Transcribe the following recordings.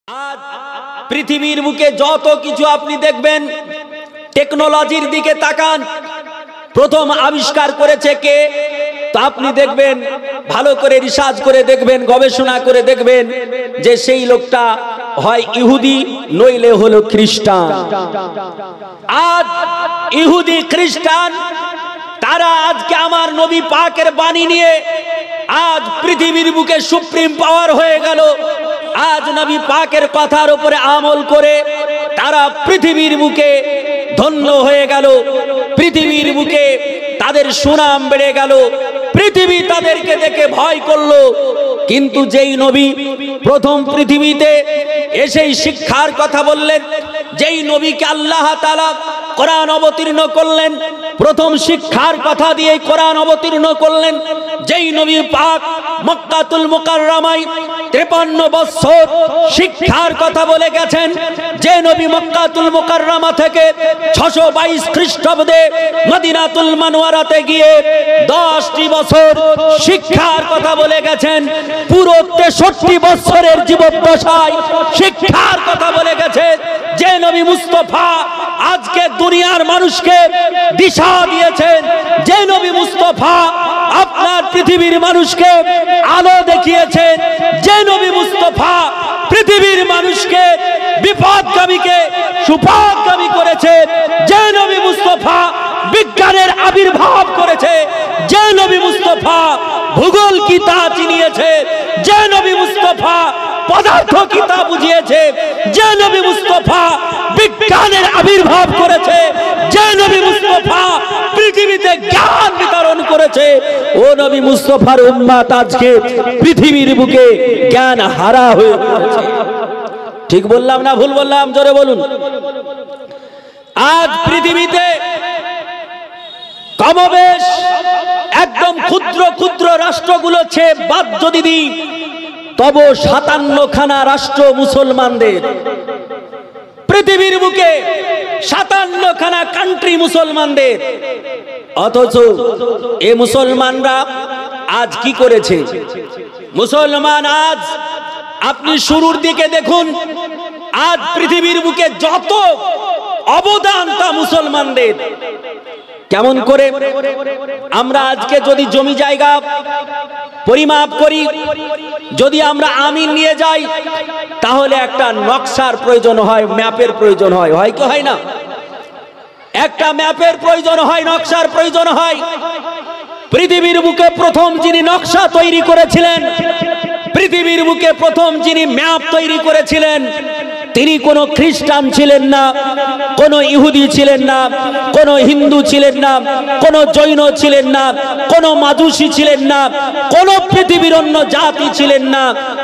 आज पृथिवीर बुके যত কিছু আপনি দেখবেন টেকনোলজির দিকে তাকান প্রথম আবিষ্কার করেছে কে তো আপনি দেখবেন ভালো করে রিসার্চ করে দেখবেন গবেষণা করে দেখবেন যে সেই লোকটা হয় ইহুদি নইলে হলো খ্রিস্টান। আজ ইহুদি খ্রিস্টান তারা আজকে আমার নবী পাকের বাণী নিয়ে আজ পৃথিবীর বুকে সুপ্রিম পাওয়ার হয়ে গেল। आज नबी पाकेर कथार उपरे आमल करे तारा पृथिवीर बुके धन्य हये गेल, पृथिवीर बुके तादेर सुनाम बेड़े गेल, पृथिवी तादेरके देखे भय करलो। किन्तु जेई नबी प्रथम पृथिवीते एसेई शिक्षार कथा बोललेन, जेई नबीके आल्लाह ताआला कुरान अवतीर्ण करलेन, प्रथम शिक्षार कथा दिए कुरान अवतीर्ण करलेन। जेई नबी पाक मक्कातुल मुकार्रमाय 53 বছর শিক্ষার কথা বলে গেছেন, যে নবী মক্কাতুল মুকাররমা থেকে 622 খ্রিস্টাব্দে মদিনাতুল মুনাওয়ারাতে গিয়ে 10টি বছর শিক্ষার কথা বলে গেছেন, পুরো 63 বছরের জীবদ্দশায় শিক্ষার কথা বলে গেছেন। যে নবী মুস্তাফা আজকে দুনিয়ার মানুষকে দিশা দিয়েছেন, যে নবী মুস্তাফা আপনার পৃথিবীর মানুষকে আলো দেখিয়েছেন, যে নবী মুস্তাফা পৃথিবীর মানুষকে বিপদগামীকে সুপথগামী করেছে, যে নবী মুস্তাফা বিজ্ঞানের আবির্ভাব করেছে, যে নবী মুস্তাফা ভূগোল কিতা চিনিয়েছে, যে নবী মুস্তাফা পদার্থ কিতা বুঝিয়েছে, যে নবী মুস্তাফা বিজ্ঞানের আবির্ভাব করেছে, যে নবী মুস্তাফা পৃথিবীতে জ্ঞান বিতরণ করেছে, ও নবী মুস্তাফার উম্মত আজকে পৃথিবীর বুকে জ্ঞান হারা হয়ে পড়েছে। ঠিক বললাম না ভুল বললাম? জোরে বলুন। আজ পৃথিবীতে কমবেশ একদম ক্ষুদ্র ক্ষুদ্র রাষ্ট্রগুলো ছে বাদ যদি দিই তবে 57খানা রাষ্ট্র মুসলমানদের। পৃথিবীর বুকে 57খানা কান্ট্রি মুসলমানদের, অথচ এ মুসলমানরা আজ কি করেছে? মুসলমান আজ আপনি শুরুর দিকে দেখুন, আজ পৃথিবীর বুকে যত অবদান তা মুসলমানদের। কেমন করে আমরা আজকে যদি জমি জায়গা পরিমাপ করি, যদি আমরা আমিন নিয়ে যাই তাহলে একটা নকশার প্রয়োজন হয়, ম্যাপের প্রয়োজন হয়, হয় কি হয় না? একটা ম্যাপের প্রয়োজন হয়, নকশার প্রয়োজন হয়। পৃথিবীর বুকে প্রথম যিনি নকশা তৈরি করেছিলেন, পৃথিবীর বুকে প্রথম যিনি ম্যাপ তৈরি করেছিলেন, তিনি কোনো খ্রিস্টান ছিলেন না, কোনো ইহুদি ছিলেন না, কোনো হিন্দু ছিলেন না, কোনো জৈন ছিলেন না, কোনো মাজুসি ছিলেন না, কোনো পৃথিবীর অন্য জাতি ছিলেন না।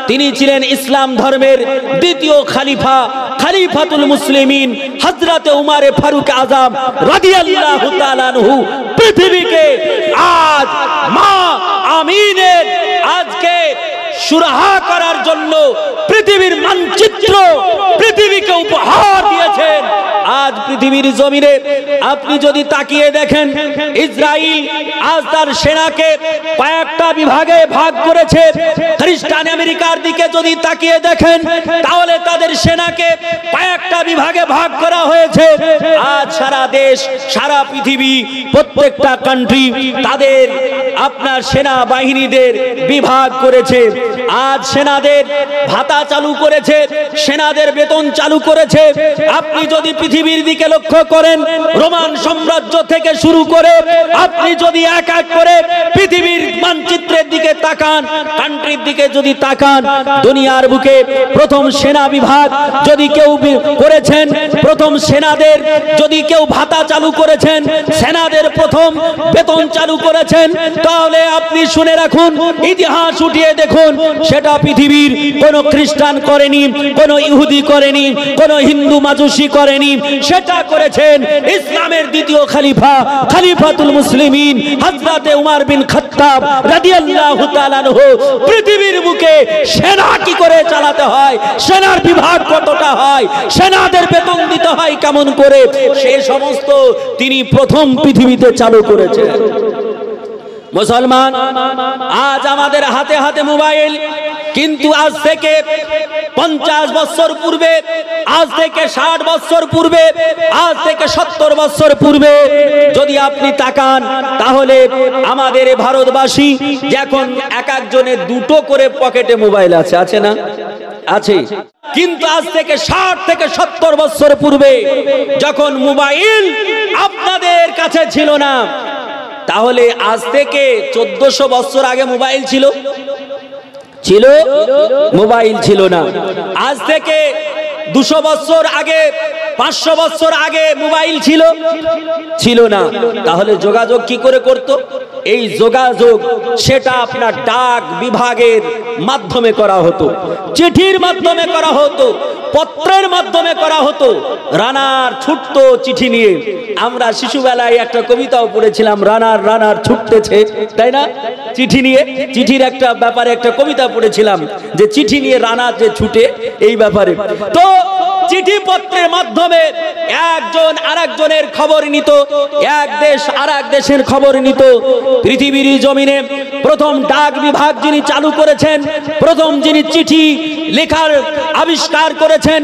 তিনি ছিলেন ইসলাম ধর্মের দ্বিতীয় খলিফা, খলিফাতুল মুসলিমিন হযরতে উমরে ফারুক আযম রাদিয়াল্লাহু তাআলা আনহু। পৃথিবীকে আজ মা আমিনের আজকে সুরাহা করার জন্য পৃথিবীর মানচিত্র পৃথিবীকে উপহার দিয়েছেন। আজ পৃথিবীর জমিনে আপনি যদি তাকিয়ে দেখেন, ইসরায়েল আজ তার সেনাকে কয়েকটা বিভাগে ভাগ করেছে। খ্রিস্টান আমেরিকার দিকে যদি তাকিয়ে দেখেন তাহলে তাদের সেনাকে কয়েকটা বিভাগে ভাগ করা হয়েছে। আজ সারা দেশ, সারা পৃথিবী, প্রত্যেকটা কান্ট্রি তাদের আপনার সেনা বাহিনীদের বিভাগ করেছে। আজ সেনাদের ভাতা চালু করেছে, সেনাদের বেতন চালু করেছে। আপনি যদি পৃথিবীর দিকে লক্ষ্য করেন, রোমান সাম্রাজ্য থেকে শুরু করে আপনি যদি এক এক করে পৃথিবীর মানচিত্রের দিকে তাকান, কান্ট্রির দিকে যদি তাকান, দুনিয়ার বুকে প্রথম সেনা বিভাগ যদি কেউ করেছেন, প্রথম সেনাদের যদি কেউ ভাতা চালু করেছেন, সেনাদের প্রথম বেতন চালু করেছেন, তাহলে আপনি শুনে রাখুন, ইতিহাস উঠিয়ে দেখুন, সেটা পৃথিবীর কোনো খ্রিস্টান করেনি, কোনো ইহুদি করেনি, কোনো হিন্দু মাজুসি করেনি, সেটা করেছেন ইসলামের দ্বিতীয় খলিফা, খলিফাতুল মুসলিমিন হযরতে উমর বিন খাত্তাব রাদিয়াল্লাহু তাআলা আনহু। পৃথিবীর বুকে সেনা কি করে চালাতে হয়, সেনার বিভাগ কতটা হয়, সেনাদের বেতন দিতে হয় কেমন করে, সেই সমস্ত তিনি প্রথম পৃথিবীতে চালু করেছেন। মুসলমান, আজ আমাদের হাতে হাতে মোবাইল, কিন্তু আজ থেকে 50 বছর পূর্বে, আজ থেকে 60 বছর পূর্বে, আজ থেকে 70 বছর পূর্বে যদি আপনি তাকান, তাহলে আমাদের ভারতবাসী যখন এক একজনের দুটো করে পকেটে মোবাইল আছে, আছে না? আছে। কিন্তু আজ থেকে 60 থেকে 70 বছর পূর্বে যখন মোবাইল আপনাদের কাছে ছিল না, তাহলে আজ থেকে 1400 বছর আগে মোবাইল ছিল? ছিল? মোবাইল ছিল না। আজ থেকে 200 বছর আগে, 500 বছর আগে মোবাইল ছিল? ছিল না। তাহলে যোগাযোগ কি করে করত? এই যোগাযোগ সেটা আপনার ডাক বিভাগের মাধ্যমে করা হতো, চিঠির মাধ্যমে করা হতো, পত্রের মাধ্যমে করা হতো। রানার ছুটতো চিঠি নিয়ে। আমরা শিশুবেলায় একটা কবিতাও পড়েছিলাম, রানার রানার ছুটতেছে, তাই না? চিঠি নিয়ে, চিঠির একটা ব্যাপারে একটা কবিতা পড়েছিলাম যে চিঠি নিয়ে রানার যে ছুটে, এই ব্যাপারে। তো চিঠি পত্রের মাধ্যমে একজন আরেকজনের খবর নিত, এক দেশ আরেক দেশের খবর নিত। পৃথিবীর জমিনে প্রথম ডাক বিভাগ যিনি চালু করেছেন, প্রথম যিনি চিঠি লেখার আবিষ্কার করেছেন,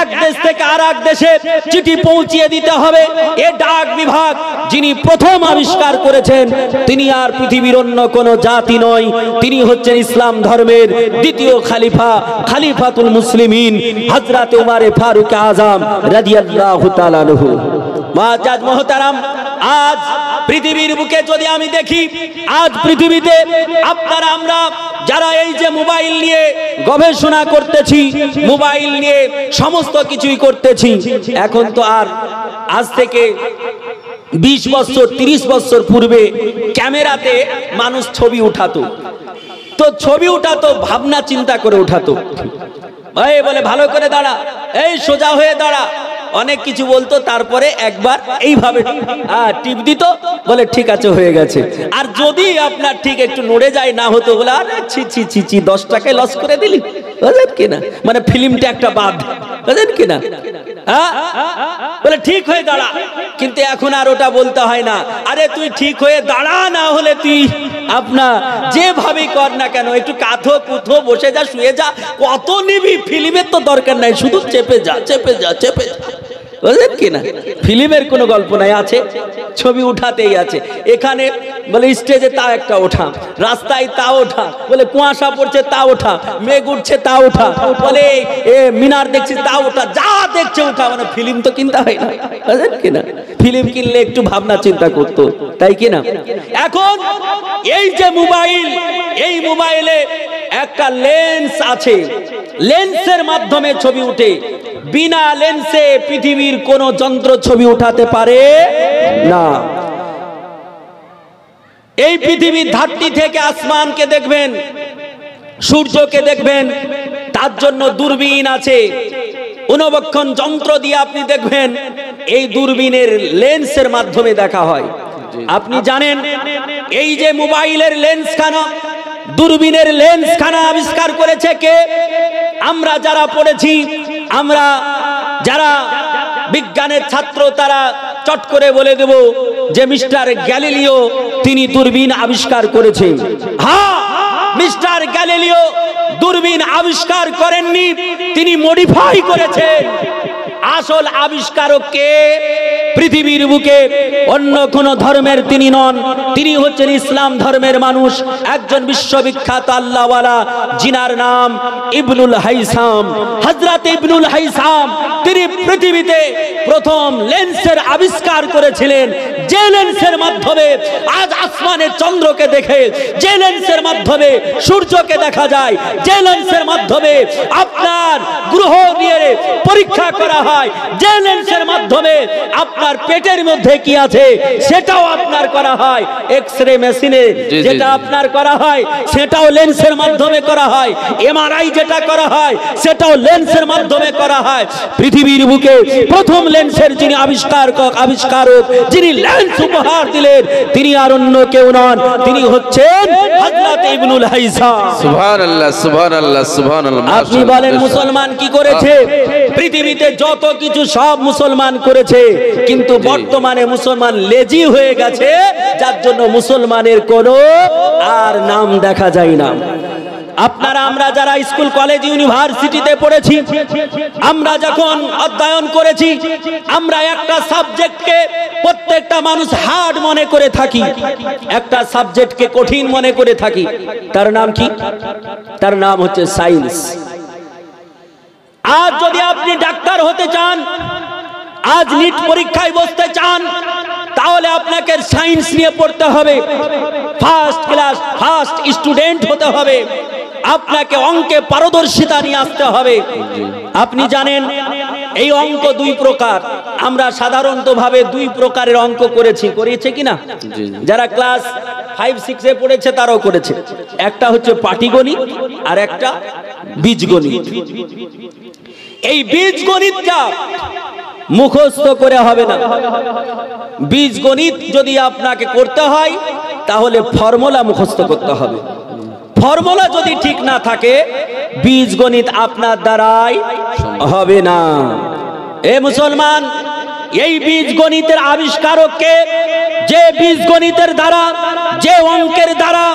এক দেশ থেকে আরেক দেশে চিঠি পৌঁছিয়ে দিতে হবে, এ ডাক বিভাগ যিনি প্রথম আবিষ্কার করেছেন, তিনি আর পৃথিবীর অন্য কোন জাতি নয়, তিনি হচ্ছেন ইসলাম ধর্মের দ্বিতীয় খলিফা, খলিফাতুল মুসলিমিন হযরত উমর ফারুক আযম রাদিয়াল্লাহু তাআলা আনহু। মুআজ্জাজ মুহতারাম, আজ পৃথিবীর বুকে যদি আমি দেখি, আজ পৃথিবীতে আপনারা আমরা যারা এই যে মোবাইল নিয়ে গবেষণা করতেছি, মোবাইল নিয়ে সমস্ত কিছুই করতেছি, এখন তো আর আজ থেকে 20 বছর 30 বছর পূর্বে ক্যামেরাতে মানুষ ছবি উঠাতো। তো ছবি উঠাতো ভাবনা চিন্তা করে উঠাতো। ভাই বলে ভালো করে দাঁড়া, এই সোজা হয়ে দাঁড়া, অনেক কিছু বলতো, তারপরে একবার এইভাবে টিপ দিত, বলে ঠিক আছে হয়ে গেছে। আর যদি আপনার ঠিক একটু নড়ে যায়, না হতো, বলে আরে ছি ছি ছি ছি 10 টাকায় লস করে দিলি, বুঝলেন কিনা? মানে ফিল্মটা একটা বাদ, বুঝলেন কিনা? বলে ঠিক হয়ে দাঁড়া। কিন্তু এখন আর ওটা বলতে হয় না, আরে তুই ঠিক হয়ে দাঁড়া, না হলে তুই আপনা যেভাবে কর না কেন, একটু কাঁথো কুথো বসে যা, শুয়ে যা, কত নিবি, ফিল্মের তো দরকার নাই, শুধু চেপে যা চেপে যা চেপে যা, বুঝলেন কিনা? ফিল্মের কোনো গল্প নাই, আছে ছবি উঠাতেই আছে। এখানে বলে স্টেজে তা একটা ওঠা, রাস্তায় তা ওঠা, বলে কুয়াশা পড়ছে তা ওঠা, মেঘ উঠছে তা ওঠা, বলে মিনার দেখছি তা ওঠা, যা দেখছে ওঠা। মানে ফিল্ম তো কিনতে হয় না, বুঝলেন কিনা? ফিল্ম কিনলে একটু ভাবনা চিন্তা করতো, তাই কিনা? এখন এই যে মোবাইল, এই মোবাইলে একটা লেন্স আছে, লেন্সের মাধ্যমে ছবি উঠে। বিনা লেন্সে পৃথিবীর কোন যন্ত্র ছবি উঠাতে পারে না। এই পৃথিবীর ধাত্রী থেকে আসমানকে দেখবেন, সূর্যকে দেখবেন, তার জন্য দূরবীন আছে, অনুবক্ষণ যন্ত্র দিয়ে আপনি দেখবেন। এই দূরবীনের লেন্সের মাধ্যমে দেখা হয়। আপনি জানেন এই যে মোবাইলের লেন্স খানা, দূরবীনের লেন্স খানা আবিষ্কার করেছে কে? আমরা যারা পড়েছি, আমরা যারা বিজ্ঞানের ছাত্র, তারা চট করে বলে দেব যে মিস্টার গ্যালিলিও তিনি দূরবীন আবিষ্কার করেছেন। হ্যাঁ, মিস্টার গ্যালিলিও দূরবীন আবিষ্কার করেননি, তিনি মডিফাই করেছেন। আসল আবিষ্কারক কে? পৃথিবীর বুকে অন্য কোন ধর্মের তিনি নন, তিনি হচ্ছেন ইসলাম ধর্মের মানুষ, একজন বিশ্ববিখ্যাত আল্লাহওয়ালা, জিনার নাম ইবনুল হাইসাম। হযরত ইবনুল হাইসাম তিনি পৃথিবীতে প্রথম লেন্সের আবিষ্কার করেছিলেন, যে লেন্সের মাধ্যমে আজ আসমানের চন্দ্রকে দেখে, যে লেন্সের মাধ্যমে সূর্যকে দেখা যায়, যে লেন্সের মাধ্যমে আপনার গ্রহ নিয়ে পরীক্ষা করা হয়, যে লেন্সের মাধ্যমে আপনার পেটের মধ্যে কি আছে সেটাও আপনার করা হয়, এক্স-রে মেশিনে যেটা আপনার করা হয় সেটাও লেন্সের মাধ্যমে করা হয়, এমআরআই যেটা করা হয় সেটাও লেন্সের মাধ্যমে করা হয়। পৃথিবীর বুকে প্রথম লেন্সের যিনি আবিষ্কারক, যিনি লেন্স উপহার দিলেন, তিনি আর অন্য কেউ নন, তিনি হচ্ছেন হযরত ইবনুল হাইসাম। সুবহানাল্লাহ সুবহানাল্লাহ সুবহানাল্লাহ। আপনি বলেন মুসলমান কি করেছে? পৃথিবীতে যত কিছু সব মুসলমান করেছে, কিন্তু কিন্তু বর্তমানে মুসলমান লেজি হয়ে গেছে, যার জন্য মুসলমানের কোনো আর নাম দেখা যায় না। আপনারা আমরা যারা স্কুল কলেজ ইউনিভার্সিটিতে পড়েছি, আমরা যখন অধ্যয়ন করেছি, আমরা একটা সাবজেক্টকে প্রত্যেকটা মানুষ হার্ড মনে করে থাকি, একটা সাবজেক্টকে কঠিন মনে করে থাকি। তার নাম কি? তার নাম হচ্ছে সায়েন্স। আজ যদি আপনি ডাক্তার হতে চান, আজ নিট পরীক্ষায় বসতে চান, তাহলে আপনাকে সায়েন্স নিয়ে পড়তে হবে, ফার্স্ট ক্লাস ফার্স্ট স্টুডেন্ট হতে হবে, আপনাকে অঙ্কে পারদর্শিতা নিয়ে আসতে হবে। আপনি জানেন এই অঙ্ক দুই প্রকার। আমরা সাধারণত ভাবে দুই প্রকারের অঙ্ক করেছে কিনা? যারা ক্লাস 5-6 পড়েছে তারাও করেছে। একটা হচ্ছে পাটিগণিত আর একটা বীজগণিত। এই বীজগণিতটা মুখস্থ করে হবে না। বীজগণিত যদি আপনাকে করতে হয় তাহলে ফর্মুলা মুখস্থ করতে হবে। ফর্মুলা যদি ঠিক না থাকে, বীজগণিত আপনার দ্বারাই হবে না। এ মুসলমান, এই বীজগণিতের আবিষ্কারককে, যে বীজগণিতের দ্বারা, যে অঙ্কের দ্বারা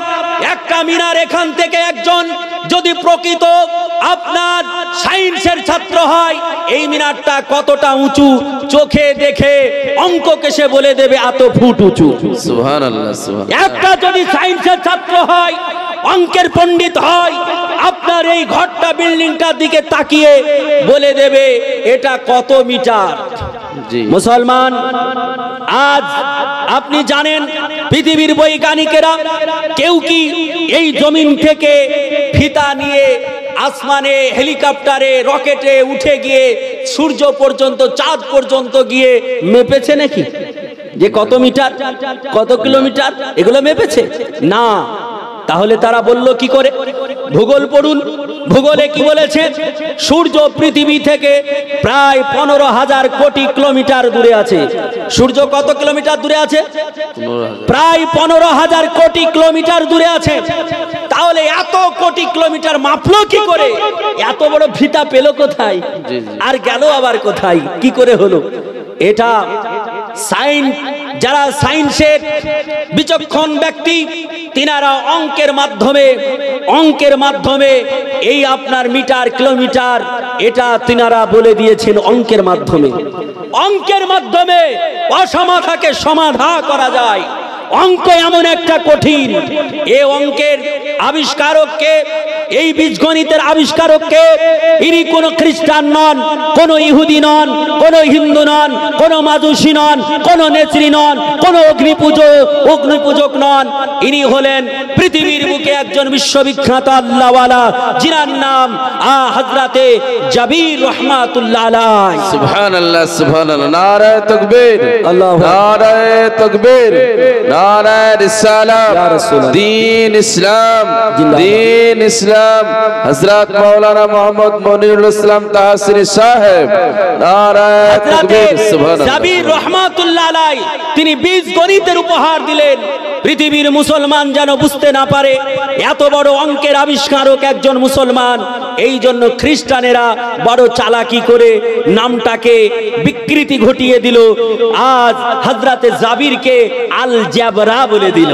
একটা মিনার এখান থেকে একজন যদি প্রকৃত আপনার সায়েন্সের ছাত্র হয়, এই মিনারটা কতটা উঁচু চোখে দেখে অঙ্ককে সে বলে দেবে এত ফুট উঁচু। সুবহানাল্লাহ, সুবহানাল্লাহ। একটা যদি সায়েন্সের ছাত্র হয়, অঙ্কের পণ্ডিত হয়, আপনার এই ঘরটা বিল্ডিংটার দিকে তাকিয়ে বলে দেবে এটা কত মিটার। মুসলমান, আজ আপনি জানেন পৃথিবীর বৈজ্ঞানিকেরা কেউ কি এই জমিন থেকে ফিতা নিয়ে আসমানে হেলিকপ্টারে রকেটে উঠে গিয়ে সূর্য পর্যন্ত, চাঁদ পর্যন্ত গিয়ে মেপেছে নাকি যে কত মিটার কত কিলোমিটার? এগুলো মেপেছে না। তাহলে তারা বলল কি করে? ভূগোল পড়ুন। ভূগোলে কি বলেছে? সূর্য পৃথিবী থেকে প্রায় 15,000 কোটি কিলোমিটার দূরে আছে। সূর্য কত কিলোমিটার দূরে আছে? প্রায় 15,000 কোটি কিলোমিটার দূরে আছে। তাহলে এত কোটি কিলোমিটার মাপলো কি করে? এত বড় ফিতা পেল কোথায়? আর গেল আবার কোথায়? কি করে হলো এটা? সায়েন্স, যারা সায়েন্সের বিচক্ষণ ব্যক্তি, তিনারা অঙ্কের মাধ্যমে এই আপনার মিটার কিলোমিটার এটা তিনারা বলে দিয়েছেন। অঙ্কের মাধ্যমে অসমাধাকে সমাধা করা যায়। অঙ্ক এমন একটা কঠিন, এই অঙ্কের আবিষ্কারককে, এই বীজগণিতের আবিষ্কারককে, ইনি কোনো খ্রিস্টান নন, কোনো ইহুদি নন, কোনো হিন্দু নন, কোনো মাজুসি নন, কোনো নেত্রী নন, কোনো অগ্নিপূজক নন। ইনি হলেন পৃথিবীর বুকে একজন বিশ্ববিখ্যাত আল্লাহওয়ালা, জিনার নাম হযরতে জাবির রহমাতুল্লাহ আলাইহি। সুবহানাল্লাহ, সুবহানাল্লাহ। নারে তাকবীর, নারে তাকবীর, নারে রিসালাত, দ্বীন ইসলাম, দ্বীন ইসলাম। হযরত মাওলানা মোহাম্মদ মনিরুল ইসলাম তাহসিনী সাহেব, নারে তাকবীর। সুবহানাল্লাহ। জাবির রহমাতুল্লাহ আলাইহি তিনি বীজগণিতের উপহার দিলেন। পৃথিবীর মুসলমান যেন বুঝতে না পারে এত বড় অঙ্কের আবিষ্কারক একজন মুসলমান। এই জন্য খ্রিস্টানেরা বড় চালাকি করে নামটাকে বিকৃতি ঘটিয়ে দিল। আজ হযরতে জাবিরকে আল জাবরা বলে দিল।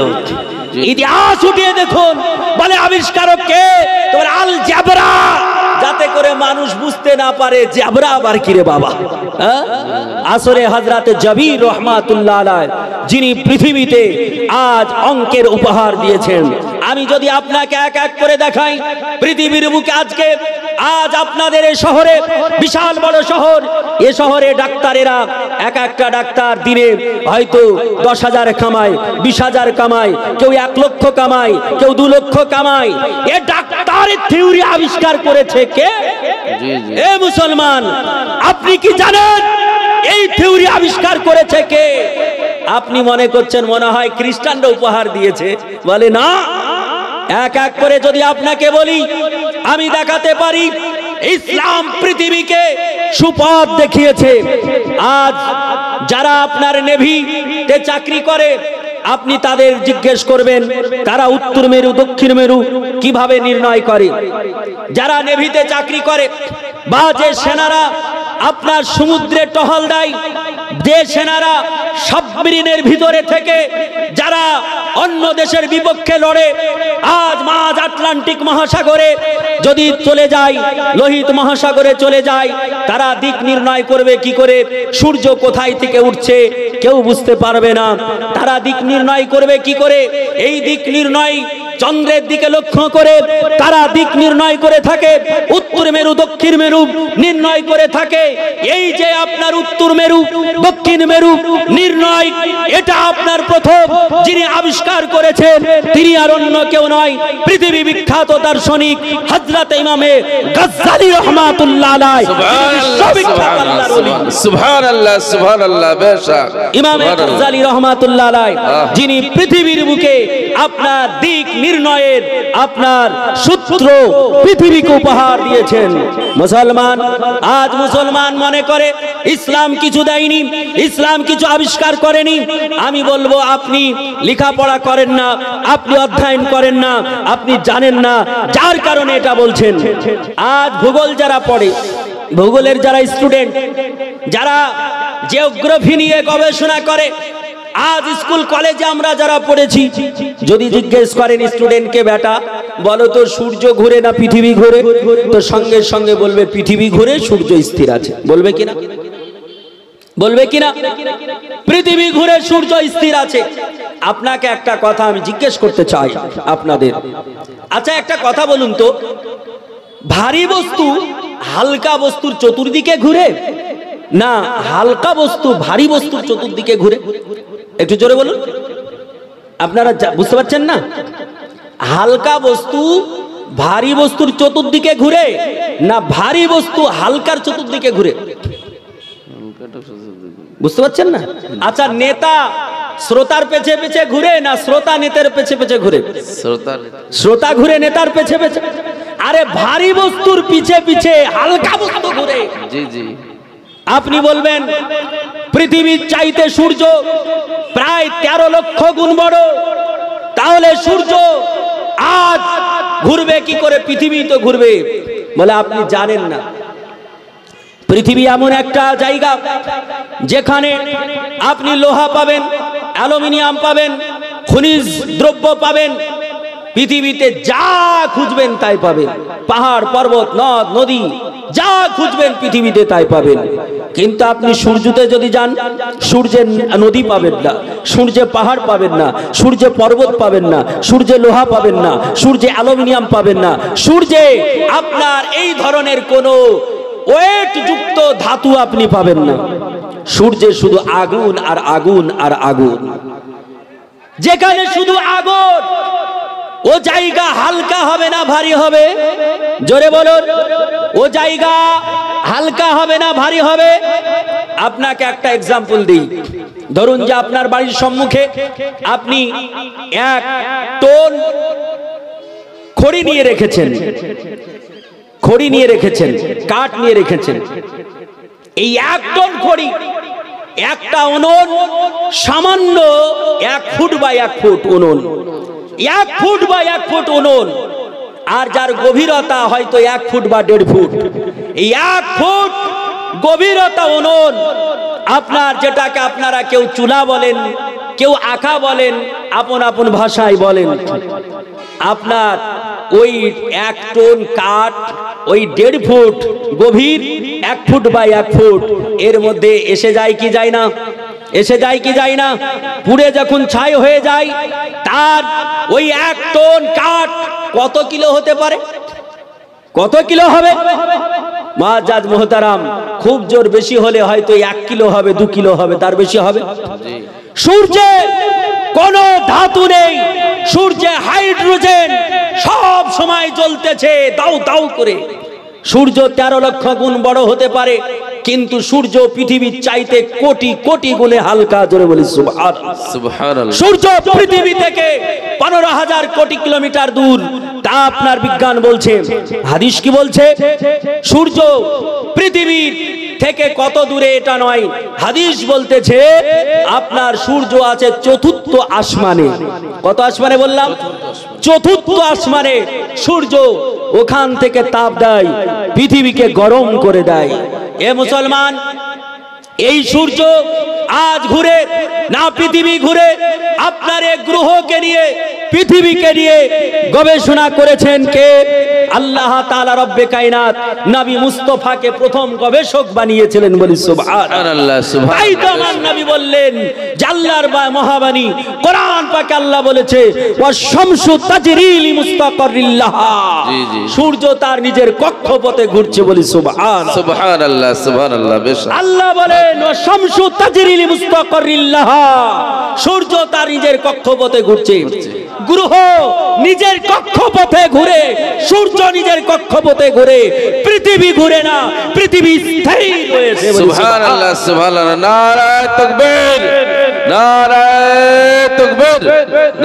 ইতিহাস উঠিয়ে দেখুন, বলে আবিষ্কারক কে? তোমার আল জাবরা, যাতে করে মানুষ বুঝতে না পারে জাবরা আবার কি রে বাবা। আসরে হযরতে জাবির রহমাতুল্লাহ আলাইহি, যিনি পৃথিবীতে আজ অঙ্কের উপহার দিয়েছেন। আমি যদি আপনাকে এক এক করে দেখাই পৃথিবীর বুকে আজকে, আজ আপনাদের এই শহরে, বিশাল বড় শহর, এ শহরে ডাক্তারেরা এক একটা ডাক্তার দিনে হয়তো 10,000 কামায়, 20,000 কামায়, কেউ 1 লক্ষ কামায়, কেউ 2 লক্ষ কামায়। এ ডাক্তারের থিওরি আবিষ্কার করেছে কে? এ মুসলমান, আপনি কি জানেন এই থিওরি আবিষ্কার করেছে কে? আপনি মনে করছেন মনে হয় খ্রিস্টানরা উপহার দিয়েছে, বলে না। এক এক করে যদি আপনাকে বলি, আমি দেখাতে পারি ইসলাম পৃথিবীকে সুপথ দেখিয়েছে। আজ যারা আপনার নেভিতে চাকরি করে, আপনি তাদের জিজ্ঞেস করবেন তারা উত্তর মেরু দক্ষিণ মেরু কিভাবে নির্ণয় করে। যারা নেভিতে চাকরি করে বা যে সেনারা আপনার সমুদ্রে টহল দেয়, যে সেনারা সাবমেরিনের ভিতরে থেকে যারা অন্য দেশের বিপক্ষে লড়ে, আজ মাঝ আটলান্টিক মহাসাগরে যদি চলে যায়, লোহিত মহাসাগরে চলে যায়, তারা দিক নির্ণয় করবে কি করে? সূর্য কোথায় থেকে উঠছে কেউ বুঝতে পারবে না। তারা দিক নির্ণয় করবে কি করে? এই দিক নির্ণয় চন্দ্রের দিকে লক্ষ্য করে তারা দিক নির্ণয় করে থাকে, উত্তর মেরু দক্ষিণ মেরু নির্ণয় করে থাকে। এই যে আপনার উত্তর মেরু দক্ষিণ মেরু নির্ণয়, এটা আপনার প্রথম যিনি আবিষ্কার করেছেন তিনি আর অন্য কেউ নয়, পৃথিবী বিখ্যাত দার্শনিক হযরত ইমামে গাজ্জালী রাহমাতুল্লাহ আলাইহি। সুবহানাল্লাহ সুবহানাল্লাহ, বেশক ইমামে গাজ্জালী রাহমাতুল্লাহ আলাইহি যিনি পৃথিবীর বুকে আপনার দিক নির্ণয়ের আপনার সূত্র পৃথিবীকে উপহার দিয়েছেন। মুসলমান, আজ মুসলমান মনে করে ইসলাম কিছু দেয়নি, ইসলাম কিছু আবিষ্কার করেনি। আমি বলবো আপনি লেখাপড়া করেন না, আপনি অধ্যয়ন করেন না, আপনি জানেন না, যার কারণে এটা বলছেন। আজ ভূগোল যারা পড়ে, ভূগোলের যারা স্টুডেন্ট, যারা জিওগ্রাফি নিয়ে গবেষণা করে, আজ স্কুল কলেজে আমরা যারা পড়েছি, যদি জিজ্ঞেস করেন স্টুডেন্টকে, বেটা বলো তো সূর্য ঘুরে না পৃথিবী ঘুরে, তো সঙ্গে সঙ্গে বলবে পৃথিবী ঘুরে, সূর্য স্থির আছে। বলবে কিনা? বলবে কিনা? পৃথিবী ঘুরে সূর্য স্থির আছে। আপনাকে একটা কথা আমি জিজ্ঞেস করতে চাই আপনাদের, আচ্ছা একটা কথা বলুন তো, ভারী বস্তু হালকা বস্তুর চতুর্দিকে ঘুরে, না হালকা বস্তু ভারী বস্তুর চতুর্দিকে ঘুরে? একটু জোরে বলুন, আপনারা বুঝতে পারছেন না? হালকা বস্তু ভারী বস্তুর চতুর্দিকে ঘুরে, না ভারী বস্তু হালকার চতুর্দিকে ঘুরে? বুঝতে পারছেন না? আচ্ছা, নেতা শ্রোতার পেছে পেছে ঘুরে, না শ্রোতা নেতার পেছে পেছে ঘুরে? শ্রোতা ঘুরে নেতার পেছে পেছে। আরে ভারী বস্তুর পিছে পিছে হালকা বস্তু ঘুরে। জি জি। আপনি বলবেন পৃথিবীর চাইতে সূর্য প্রায় 13 লক্ষ গুণ বড়, তাহলে সূর্য আজ ঘুরবে কি করে? পৃথিবী তো ঘুরবে। বলে আপনি জানেন না, পৃথিবী এমন একটা জায়গা যেখানে আপনি লোহা পাবেন, অ্যালুমিনিয়াম পাবেন, খনিজ দ্রব্য পাবেন, পৃথিবীতে যা খুঁজবেন তাই পাবেন। পাহাড় পর্বত নদ নদী যা খুঁজবেন পৃথিবীতে তাই পাবেন। কিন্তু আপনি সূর্যতে যদি যান, সূর্যের নদী পাবেন না, সূর্যে পাহাড় পাবেন না, সূর্যে পর্বত পাবেন না, সূর্যে লোহা পাবেন না, সূর্যে অ্যালুমিনিয়াম পাবেন না, সূর্যে আপনার এই ধরনের কোনো ওয়েট যুক্ত ধাতু আপনি পাবেন না। সূর্যে শুধু আগুন আর আগুন আর আগুন। যেখানে শুধু আগুন, ও জায়গা হালকা হবে না ভারী হবে? জোরে বলুন, ও জায়গা হালকা হবে না ভারী হবে? আপনাকে একটা এক্সাম্পল দিই। ধরুন যে আপনার বাড়ির সম্মুখে আপনি 1 টন খড়ি নিয়ে রেখেছেন, খড়ি নিয়ে রেখেছেন, কাঠ নিয়ে রেখেছেন। এই 1 টন খড়ি, একটা উনুন সামান্য 1 ফুট বাই 1 ফুট উনুন, 1 ফুট বা 1 ফুট উনুন, আর যার গভীরতা হয়তো 1 ফুট বা 1.5 ফুট। এই 1 ফুট গভীরতা উনুন, আপনার যেটাকে আপনারা কেউ চুলা বলেন, কেউ আঁকা বলেন, আপন আপন ভাষায় বলেন, আপনার ওই 1 টন কাঠ, ওই 1.5 ফুট গভীর, 1 ফুট বা 1 ফুট, এর মধ্যে এসে যায় কি যায় না? এসে যায় কি যায় না? পুড়ে যখন ছাই হয়ে যায়, তার ওই 1 টন কাঠ কত কিলো হতে পারে? কত কিলো হবে? মুআজ্জাজ মুহতারাম, খুব জোর বেশি হলে হয়তো 1 কিলো হবে, 2 কিলো হবে, তার বেশি হবে। সূর্যে কোনো ধাতু নেই, সূর্যে হাইড্রোজেন সব সময় জ্বলতেছে দাউ দাউ করে। সূর্য 13 লক্ষ গুণ বড় হতে পারে, কিন্তু সূর্য পৃথিবীর চাইতে কোটি কোটি গুণে হালকা। জোরে বলি সুবহানাল্লাহ। সূর্য পৃথিবী থেকে 15,000 কোটি কিলোমিটার দূর, তা আপনার বিজ্ঞান বলছে। হাদিস কি বলছে? সূর্য পৃথিবীর থেকে কত দূরে এটা নয়, হাদিস বলতেছে আপনার সূর্য আছে 4র্থ আসমানে। কত আসমানে বললাম? 4র্থ আসমানে সূর্য ওখান থেকে তাপ দেয়, পৃথিবীকে গরম করে দেয়। এ মুসলমান, এই সূর্য আজ ঘুরে না পৃথিবী ঘুরে, আপনার এই গ্রহকে নিয়ে পৃথিবীকে নিয়ে গবেষণা করেছেন কে? আল্লাহ তাআলা রব্বে কায়নাত নবী মুস্তাফাকে প্রথম গবেষক বানিয়েছিলেন, বলি সুবহানাল্লাহ। তাই তো আমার নবী বললেন যে আল্লাহর মহাবাণী কোরআন পাকে আল্লাহ বলেছে ওয়াশ-শামসু তাজরি লিমুস্তাকাররিল লাহা, সূর্য তার নিজের কক্ষপথে ঘুরছে, বলি সুবহানাল্লাহ সুবহানাল্লাহ। আল্লাহ বলেন ওয়াশ-শামসু তাজরি লিমুস্তাকাররিল লাহা, সূর্য তার নিজের কক্ষপথে ঘুরছে। গ্রহ নিজের কক্ষপথে ঘুরে, সূর্য নিজের কক্ষপথে ঘুরে, পৃথিবী ঘুরে না, পৃথিবী স্থির রয়েছে। সুবহানাল্লাহ সুবহানাল্লাহ। নারায়ে তাকবীর, নারায়ে তাকবীর,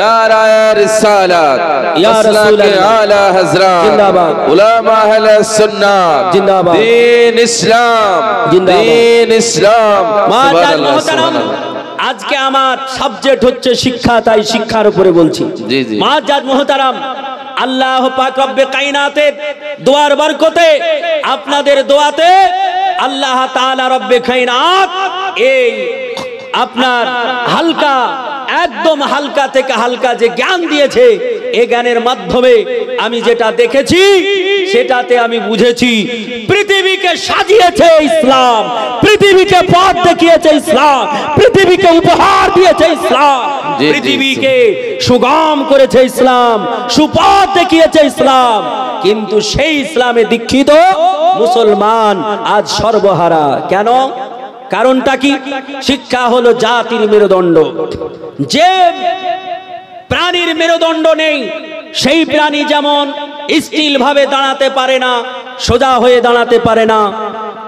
নারায়ে রিসালাত। ইয়া রাসূলুল্লাহ আলা হযরত জিন্দাবাদ, উলামা আহলে সুন্নাহ জিন্দাবাদ, দ্বীন ইসলাম জিন্দাবাদ, দ্বীন ইসলাম। সুবহানাল্লাহ সুবহানাল্লাহ। আজকে আমার সাবজেক্ট হচ্ছে শিক্ষা, তাই শিক্ষার উপরে বলছি। জি জি। মুআজ্জাজ মুহতারাম, আল্লাহ পাক রব্বে কায়নাতের দোয়ার বরকতে, আপনাদের দোয়াতে আল্লাহ তাআলা রব্বে কায়নাত এই আপনার হালকা, একদম হালকা থেকে হালকা যে জ্ঞান দিয়েছে, এই জ্ঞানের মাধ্যমে আমি যেটা দেখেছি সেটাতে আমি বুঝেছি পৃথিবীকে সাজিয়েছে ইসলাম, পৃথিবীকে পথ দেখিয়েছে ইসলাম, পৃথিবীকে উপহার দিয়েছে ইসলাম, পৃথিবীকে সুগম করেছে ইসলাম, সুপথ দেখিয়েছে ইসলাম। কিন্তু সেই ইসলামে দীক্ষিত মুসলমান আজ সর্বহারা। কেন? কারণটা কি? শিক্ষা হলো জাতির মেরুদণ্ড। যে প্রাণীর মেরুদণ্ড নেই, সেই প্রাণী যেমন স্থির ভাবে দাঁড়াতে পারে না, সোজা হয়ে দাঁড়াতে পারে না,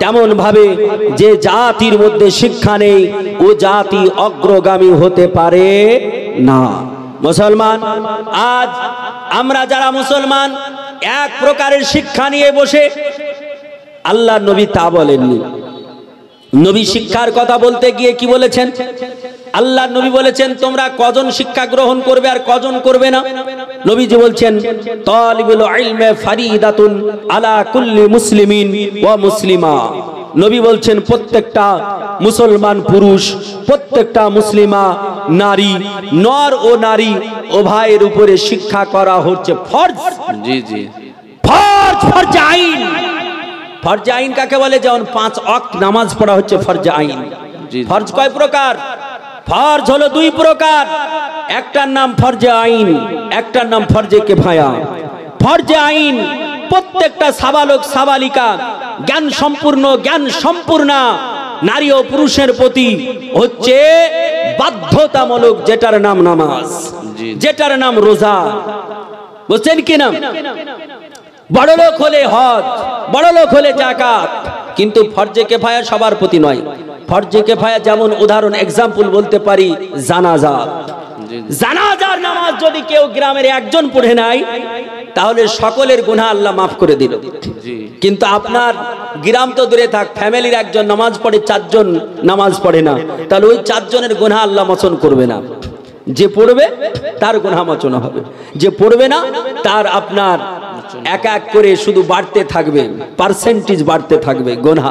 তেমন ভাবে যে জাতির মধ্যে শিক্ষা নেই, ও জাতি অগ্রগামী হতে পারে না। মুসলমান, আজ আমরা যারা মুসলমান এক প্রকারের শিক্ষা নিয়ে বসে, আল্লাহ নবী তা বলেননি। নবী শিক্ষার কথা বলতে গিয়ে কি বলেছেন? আল্লাহ নবী বলেছেন তোমরা কজন শিক্ষা গ্রহণ করবে আর কজন করবে না। নবীজি বলছেন তালিবুল ইলমে ফারিদাতুন আলা কুল্লি মুসলিমিন ওয়া মুসলিমা। নবী বলছেন প্রত্যেকটা মুসলমান পুরুষ, প্রত্যেকটা মুসলিমা নারী, নর ও নারী উভয়ের উপরে শিক্ষা করা হচ্ছে ফরজ। জি জি। ফরজ, ফরজ আইন। ফরজ আইন কাকে বলে? যেমন 5 ওয়াক্ত নামাজ পড়া হচ্ছে ফরজ আইন। ফরজ কয় প্রকার? ফরজ হলো 2 প্রকার, একটার নাম ফরজে আইন, একটার নাম ফরজে কিফায়া। ফরজে আইন প্রত্যেকটা সাবালক সাবালিকা, জ্ঞান সম্পূর্ণ জ্ঞান সম্পূর্ণা নারী ও পুরুষের প্রতি হচ্ছে বাধ্যতামূলক, যেটার নাম নামাজ, যেটার নাম রোজা। বুঝছেন কি না? বড় লোক হলে হজ, বড় লোক হলে যাকাত, কিন্তু ফরজে কিফায়া সবার প্রতি নয়। ফরজে কিফায়া যেমন উদাহরণ এক্সাম্পল বলতে পারি জানাজা। জানাজার নামাজ যদি কেউ গ্রামের একজন পড়ে নাই, তাহলে সকলের গুনাহ আল্লাহ মাফ করে দিল। কিন্তু আপনার গ্রাম তো দূরে থাক, ফ্যামিলির একজন নামাজ পড়ে, 4 জন নামাজ পড়ে না, তাহলে ওই 4 জনের গুনাহ আল্লাহ মোচন করবে না। যে পড়বে তার গুনাহ মোচন হবে, যে পড়বে না তার আপনার এক এক করে শুধু বাড়তে থাকবে, পার্সেন্টেজ বাড়তে থাকবে গুনাহ।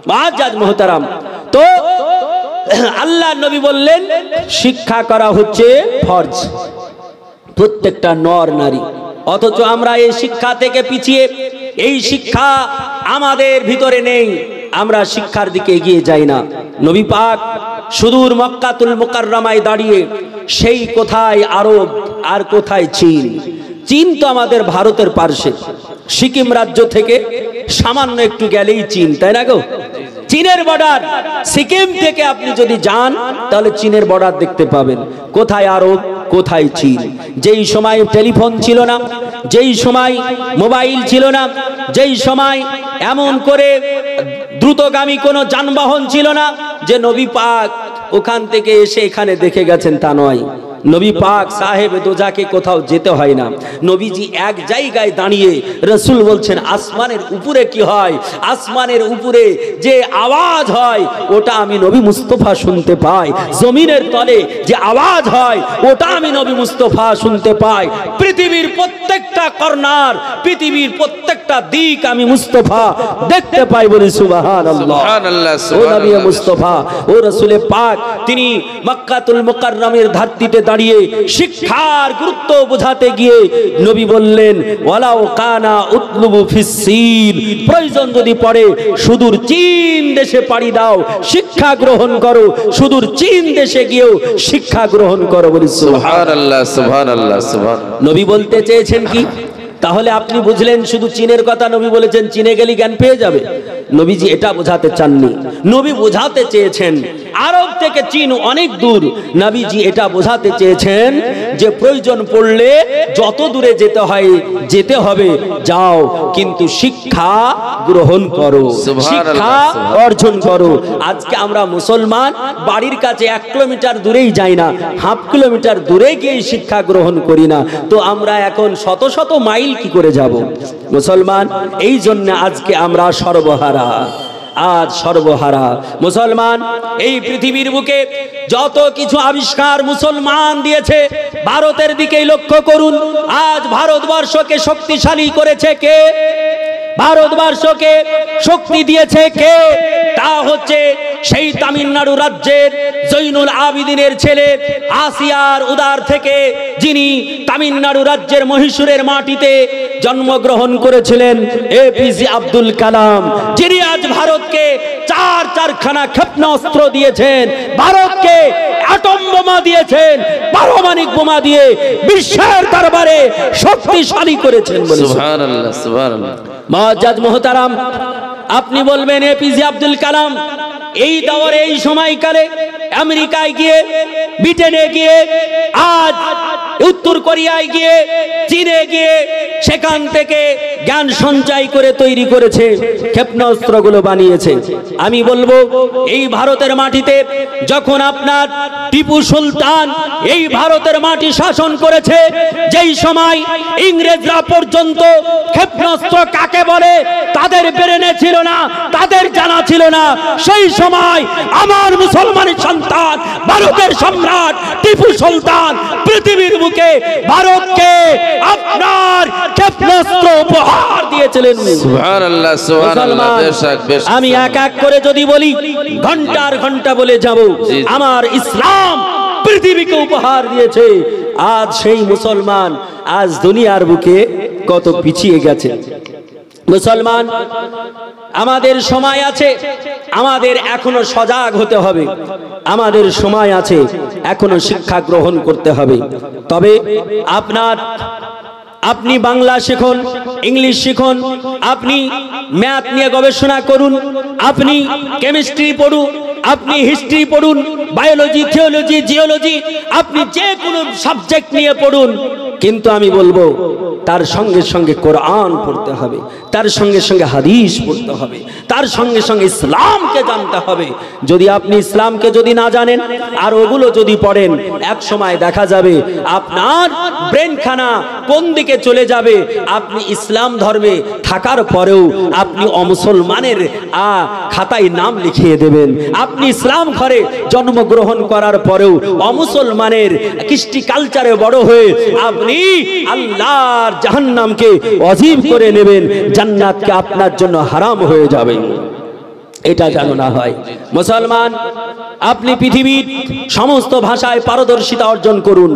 মুআজ্জাজ মুহতারাম, তো আল্লাহ নবী বললেন শিক্ষা করা হচ্ছে ফরজ, প্রত্যেকটা নর নারী। অথচ আমরা এই শিক্ষা থেকে পিছিয়ে, এই শিক্ষা আমাদের ভিতরে নেই, আমরা শিক্ষার দিকে এগিয়ে যাই না। নবী পাক সুদূর মক্কাতুল মুকাররমায় দাঁড়িয়ে, সেই কোথায় আরব আর কোথায় চীন। চীন তো আমাদের ভারতের পার্শ্বে, সিকিম রাজ্য থেকে সামান্য একটু গেলেই চীন, তাই না গো? চীনের বর্ডার, সিকিম থেকে আপনি যদি যান তাহলে চীনের বর্ডার দেখতে পাবেন। কোথায় আরব, কোথায় চীন। যেই সময় টেলিফোন ছিল না, যেই সময় মোবাইল ছিল না, যেই সময় এমন করে দ্রুতগামী কোনো যানবাহন ছিল না যে নবী পাক ওখান থেকে এসে এখানে দেখে গেছেন, তা নয়। নবী পাক সাহেব দোজাকে কোথাও যেতে হয় না, নবীজি এক জায়গায় দাঁড়িয়ে রাসূল বলছেন আসমানের উপরে কি হয়, আসমানের উপরে যে আওয়াজ হয় ওটা আমি নবী মুস্তাফা শুনতে পাই, জমিনের তলে যে আওয়াজ হয় ওটা আমি নবী মুস্তাফা শুনতে পাই। পৃথিবীর প্রত্যেক প্রত্যেকটা কর্নার, পৃথিবীর প্রত্যেকটা দিক আমি মুস্তাফা দেখতে পাই, বলি সুবহানাল্লাহ। সুবহানাল্লাহ, ও নবী মুস্তাফা, ও রাসূলে পাক, তিনি মক্কাতুল মুকাররমের ধারতিতে দাঁড়িয়ে শিক্ষার গুরুত্ব বোঝাতে গিয়ে নবী বললেন, ওয়ালাউ কানা উতলুবু ফিসসিন, প্রয়োজন যদি পড়ে সুদূর চীন দেশে পাড়ি দাও, শিক্ষা গ্রহণ করো, সুদূর চীন দেশে গিয়েও শিক্ষা গ্রহণ করো, বলি সুবহানাল্লাহ, সুবহানাল্লাহ, সুবহানাল্লাহ। নবী বলতে চেয়েছেন কি? তাহলে আপনি বুঝলেন শুধু চীনের কথা নবী বলেছেন, চীনে গেলে জ্ঞান পেয়ে যাবে। নবীজি এটা বোঝাতে চাননি। নবী বোঝাতে চেয়েছেন আরব থেকে চীন অনেক দূর। নবীজি এটা বোঝাতে চেয়েছেন যে প্রয়োজন পড়লে যত দূরে যেতে হয় যেতে হবে, যাও, কিন্তু শিক্ষা গ্রহণ করো, শিক্ষা অর্জন করো। আজকে আমরা মুসলমান বাড়ির কাছে 1 কিলোমিটার দূরেই যাই না, হাফ কিলোমিটার দূরে গিয়ে শিক্ষা গ্রহণ করি না, তো আমরা এখন শত শত মাইল কি করে যাব মুসলমান? এই জন্য আজকে আমরা সর্বহারা, আজ সর্বহারা মুসলমান। এই পৃথিবীর বুকে যত কিছু আবিষ্কার মুসলমান দিয়েছে, ভারতের দিকেই লক্ষ্য করুন। আজ ভারতবর্ষকে শক্তিশালী করেছে কে? ভারতবর্ষকে শক্তি দিয়েছে কে? তা হচ্ছে সেই তামিলনাড়ু রাজ্যের জৈনুল আবিদিনের ছেলে আসিয়ার উদার থেকে, যিনি তামিলনাড়ু রাজ্যের মহীশূরের মাটিতে জন্মগ্রহণ করেছিলেন, এপিজে আব্দুল কালাম, যিনি আজ ভারতকে 4 ক্ষেপণাস্ত্র দিয়েছেন, ভারতকে অ্যাটম বোমা দিয়েছেন, পারমাণবিক বোমা দিয়ে বিশ্বের দরবারে শক্তিশালী করেছেন। সুবহানাল্লাহ, সুবহানাল্লাহ। মুআজ্জাজ মুহতারাম, আপনি বলবেন এপিজে আব্দুল কালাম এই দৌড়ে, এই সময়কালে আমেরিকায় গিয়ে, ব্রিটেনে গিয়ে, আজ উত্তর কোরিয়ায় গিয়ে, চীনে গিয়ে সেখান থেকে জ্ঞান সঞ্চয় করে তৈরি করেছে, ক্ষেপণাস্ত্রগুলো বানিয়েছে। আমি বলবো এই ভারতের মাটিতে যখন আপনার টিপু সুলতান এই ভারতের মাটি শাসন করেছে, যেই সময় ইংরেজরা পর্যন্ত ক্ষেপণাস্ত্র কাকে বলে তাদের ব্রেনে ছিল না, তাদের জানা ছিল না, সেই সময় আমার মুসলমানের সন্তান ভারতের সম্রাট টিপু সুলতান পৃথিবীর বুকে ভারতকে আপনার ক্ষেপণাস্ত্র উপহার দিয়েছিলেন। সুবহানাল্লাহ, সুবহানাল্লাহ। আমি এক এক করে যদি বলি ঘন্টার ঘন্টা বলে যাব। আমার ইসলাম পৃথিবীকে উপহার দিয়েছে। আজ সেই মুসলমান আজ দুনিয়ার বুকে কত পিছিয়ে গেছে। মুসলমান, আমাদের সময় আছে, আমাদের এখনো সজাগ হতে হবে, আমাদের সময় আছে, এখনো শিক্ষা গ্রহণ করতে হবে। তবে আপনি বাংলা শিখুন, ইংলিশ শিখুন, আপনি ম্যাথ নিয়ে গবেষণা করুন, আপনি কেমিস্ট্রি পড়ুন, আপনি হিস্ট্রি পড়ুন, বায়োলজি, থিওলজি, জিওলজি, আপনি যে কোনো সাবজেক্ট নিয়ে পড়ুন, কিন্তু আমি বলবো তার সঙ্গে সঙ্গে কোরআন পড়তে হবে, তার সঙ্গে সঙ্গে হাদিস পড়তে হবে, তার সঙ্গে সঙ্গে ইসলামকে জানতে হবে। যদি আপনি ইসলামকে যদি না জানেন আর ওগুলো যদি পড়েন, এক সময় দেখা যাবে আপনার ব্রেনখানা কোন দিকে চলে যাবে। আপনি ইসলাম ধর্মে থাকার পরেও আপনি অমুসলমানের খাতায় নাম লিখিয়ে দেবেন। আপনি ইসলাম ঘরে জন্মগ্রহণ করার পরেও অমুসলমানের কৃষ্টি কালচারে বড় হয়ে আপনি আল্লাহর জাহান্নামকে ওয়াজিব করে নেবেন, জান্নাতকে আপনার জন্য হারাম হয়ে যাবে। এটা যেন না হয়। মুসলমান, আপনি পৃথিবীর সমস্ত ভাষায় পারদর্শিতা অর্জন করুন,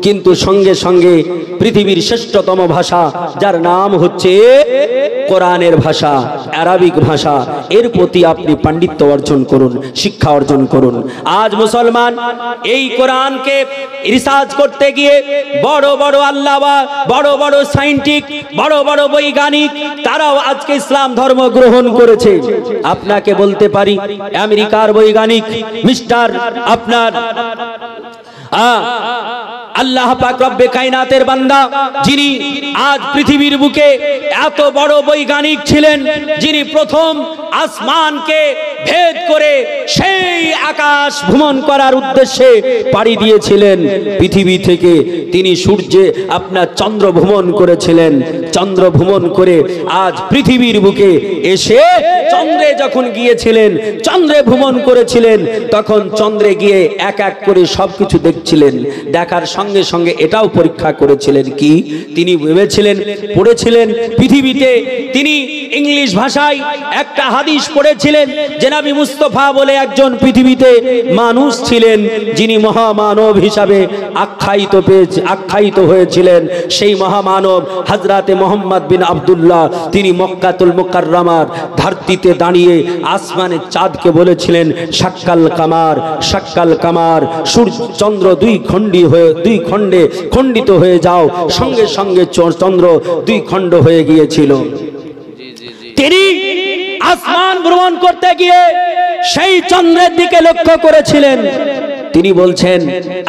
কিন্তু সঙ্গে সঙ্গে পৃথিবীর শ্রেষ্ঠতম ভাষা যার নাম হচ্ছে কোরআনের ভাষা, আরবিক ভাষা, এর প্রতি আপনি পাণ্ডিত্য অর্জন করুন, শিক্ষা অর্জন করুন। আজ মুসলমান এই কোরআনকে রিসার্চ করতে গিয়ে বড় বড় আল্লামা, বড় বড় সায়েন্টিস্ট, বড় বড় বৈজ্ঞানিক, তারাও আজকে ইসলাম ধর্ম গ্রহণ করেছে। আপনাকে বলতে পারি আমেরিকার বৈজ্ঞানিক মিস্টার আপনার আল্লাহ পাক রব্বে কায়নাতের বান্দা, যিনি আজ পৃথিবীর বুকে এত বড় বৈজ্ঞানিক ছিলেন, যিনি প্রথম আসমানকে ভেদ করে সেই আকাশ ভ্রমণ করার উদ্দেশ্যে পাড়ি দিয়েছিলেন পৃথিবী থেকে। তিনি সূর্যে আপনার চন্দ্র ভ্রমণ করেছিলেন। চন্দ্র ভ্রমণ করে আজ পৃথিবীর বুকে এসে চন্দ্রে যখন গিয়েছিলেন, চন্দ্রে ভ্রমণ করেছিলেন, তখন চন্দ্রে গিয়ে এক এক করে সবকিছু দেখছিলেন। দেখার সঙ্গে সঙ্গে এটাও পরীক্ষা করেছিলেন কি, তিনি ভেবেছিলেন, পড়েছিলেন পৃথিবীতে, তিনি ইংলিশ ভাষায় একটা হাদিস পড়েছিলেন যে নবী মুস্তাফা বলে একজন পৃথিবীতে মানুষ ছিলেন, যিনি মহামানব হিসাবে আখ্যায়িত হয়েছিলেন। সেই মহামানব হযরতে মুহাম্মদ বিন আব্দুল্লাহ, তিনি মক্কাতুল মুকাররমার ধরতিতে দাঁড়িয়ে আসমানের চাঁদকে বলেছিলেন শাক্কাল কামার, শাক্কাল কামার, সূর্য চন্দ্র দুই খণ্ডে খণ্ডিত হয়ে যাও। সঙ্গে সঙ্গে চন্দ্র দুই খণ্ড হয়ে গিয়েছিল। তিনি আসমান ভ্রমণ করতে গিয়ে সেই চন্দ্রের দিকে লক্ষ্য করেছিলেন। তিনি বলছেন,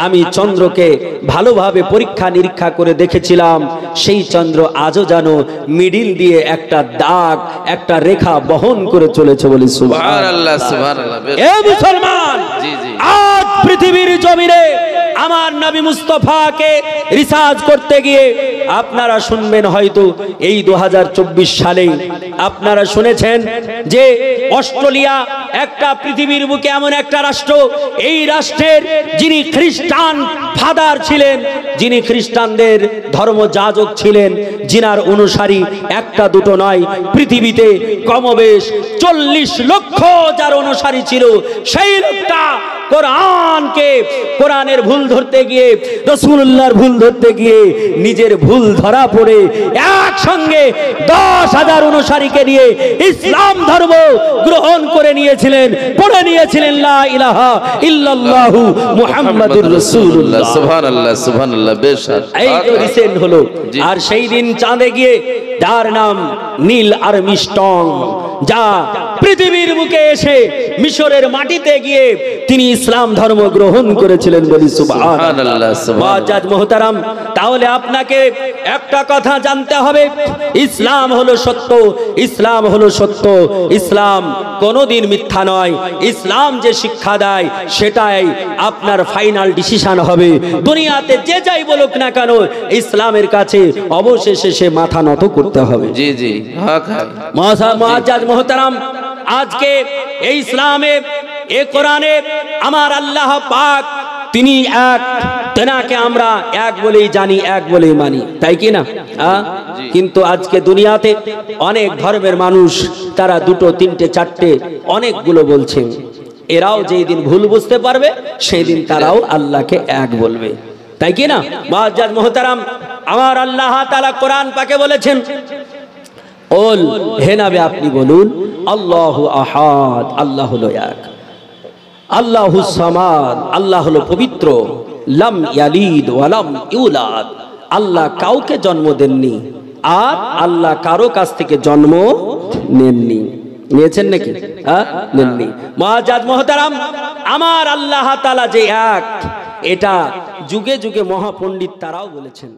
আমি চন্দ্রকে ভালোভাবে পরীক্ষা নিরীক্ষা করে দেখেছিলাম, সেই চন্দ্র আজও যেন মিডিল দিয়ে একটা দাগ, একটা রেখা বহন করে চলেছে। বলি সুবহানাল্লাহ, সুবহানাল্লাহ। এ মুসলমান, আজ পৃথিবীর জমিনে আমার নবী মুস্তাফাকে রিসার্চ করতে গিয়ে আপনারা শুনবেন হয়তো এই 2024 সালে আপনারা শুনেছেন যে অস্ট্রেলিয়া একটা পৃথিবীর বুকে এমন একটা রাষ্ট্র, এই রাষ্ট্রের যিনি খ্রিস্টান ফাদার ছিলেন, যিনি খ্রিস্টানদের ধর্মযাজক ছিলেন, জিনার অনুসারী একটা দুটো নয়, পৃথিবীতে কমবেশ 40 লক্ষ যার অনুসারী ছিল। সেই লোকটা কোরআনের ভুল ধরতে গিয়ে, রাসূলুল্লাহর ভুল ধরতে গিয়ে নিজের ভুল ধরা পড়ে একসঙ্গে 10,000 অনুসারীকে নিয়ে ইসলাম ধর্ম গ্রহণ করে নিয়েছিলেন, পড়ে নিয়েছিলেন লা ইলাহা ইল্লাল্লাহু মুহাম্মাদুর রাসূলুল্লাহ। সুবহানাল্লাহ, সুবহানাল্লাহ। বেশক এই তো রিসেন্ট হলো। আর সেই দিন চাঁদে গিয়ে যার নাম নীল আর্মস্ট্রং, যা পৃথিবীর বুকে এসে মিশরের মাটিতে গিয়ে তিনি ইসলাম ধর্ম গ্রহণ করেছিলেন। বলি সুবহানাল্লাহ, মুআজ্জাজ মুহতারাম। তাহলে আপনাকে একটা কথা জানতে হবে, ইসলাম হলো সত্য, ইসলাম হলো সত্য, ইসলাম কোনোদিন মিথ্যা নয়। ইসলাম যে শিক্ষা দেয় সেটাই আপনার ফাইনাল ডিসিশন হবে। দুনিয়াতে যে যাই বলুক না কেন, ইসলামের কাছে অবশেষে সে মাথা নত করতে হবে। জি জি, হক হ্যায়। মুআজ্জাজ মুহতারাম, আজকে এই ইসলামে, এ কোরআনে আমার আল্লাহ পাক তিনি এক, তেনাকে আমরা এক বলেই জানি, এক বলেই মানি, তাই কি না? কিন্তু আজকে দুনিয়াতে অনেক ধর্মের মানুষ, তারা দুটো, তিনটে, চারটে, অনেকগুলো বলছেন। এরাও যেই দিন ভুল বুঝতে পারবে সেই দিন তারাও আল্লাহকে এক বলবে, তাই কি না? মুআজ্জাজ মুহতারাম, আমার আল্লাহ তাআলা কোরআন পাকে বলেছেন, ওল, হে নবী আপনি বলুন, আল্লাহু আহাদ, আল্লাহ হলো এক, আল্লাহুস সামাদ, আল্লাহ হলো পবিত্র, লাম ইয়ালিদ ওয়া লাম ইউলাদ, আল্লাহ কাউকে জন্ম দেননি আর আল্লাহ কারো কাছ থেকে জন্ম নেননি। নিয়েছেন নাকি? নেননি। মুআজ্জাজ মুহতারাম, আমার আল্লাহ তাআলা যে এক, এটা যুগে যুগে মহাপণ্ডিত তারাও বলেছেন।